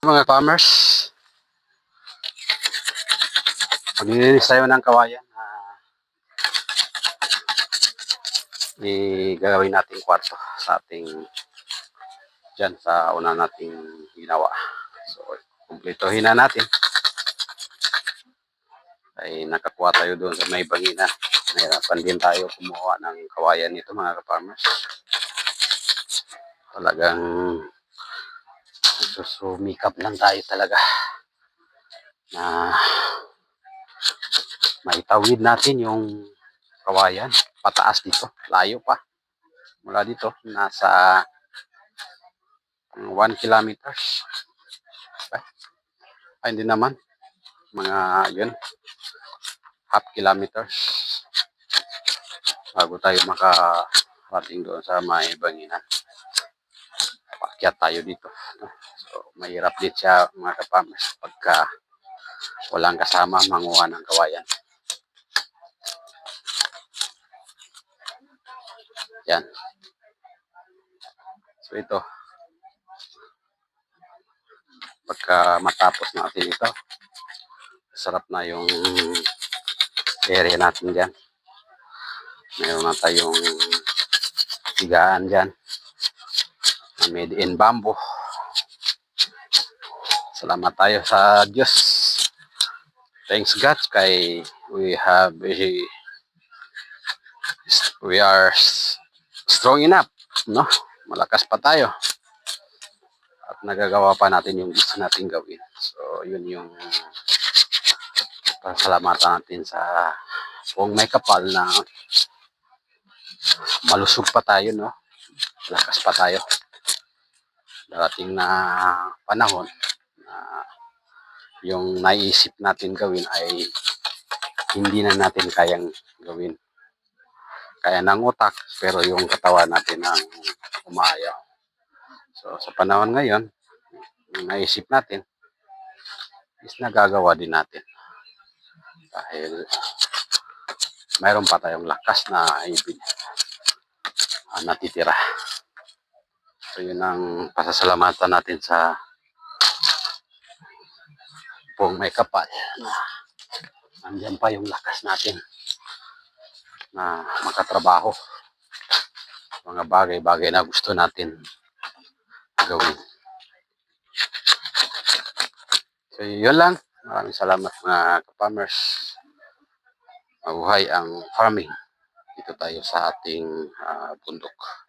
Mga farmers, maglilinis tayo ng kawayan. Gagawin natin kwarto sa ating dyan sa una nating ginawa. So, kumplituhin na natin. Ay nakakuha tayo doon sa may bangina. Nahirapan din tayo kumuha ng kawayan nito mga farmers. Talagang susumikap lang tayo talaga na maitawid natin yung kawayan pataas dito. Layo pa. Mula dito, nasa 1 kilometers. Ay, hindi naman. Mga yun, half kilometers. Bago tayo makarating doon sa may banginan. Pakyat tayo dito. So, mahirap din siya mga kapamers pagka walang kasama manguha ng kawayan. Yan. So ito, pagka matapos natin ito, sarap na yung area natin dyan. Mayroon na tayong higaan dyan na made in bamboo. Salamat tayo sa Diyos. Thanks God kay we are strong enough, no? Malakas pa tayo. At nagagawa pa natin yung gusto natin gawin. So, yun yung pasalamatan natin sa kung may kapal na malusog pa tayo, no? Lakas pa tayo. Darating na panahon na yung naisip natin gawin ay hindi na natin kayang gawin. Kaya ng utak, pero yung katawan natin ang umaayaw. So, sa panahon ngayon, yung naisip natin, is nagagawa din natin. Dahil mayroon pa tayong lakas na natitira. So, yun ang pasasalamatan natin sa kung may kapal. Nandiyan pa yung lakas natin na makatrabaho. Mga bagay-bagay na gusto natin gawin. So, yun lang. Maraming salamat mga kapamers. Mabuhay ang farming. Dito tayo sa ating bundok.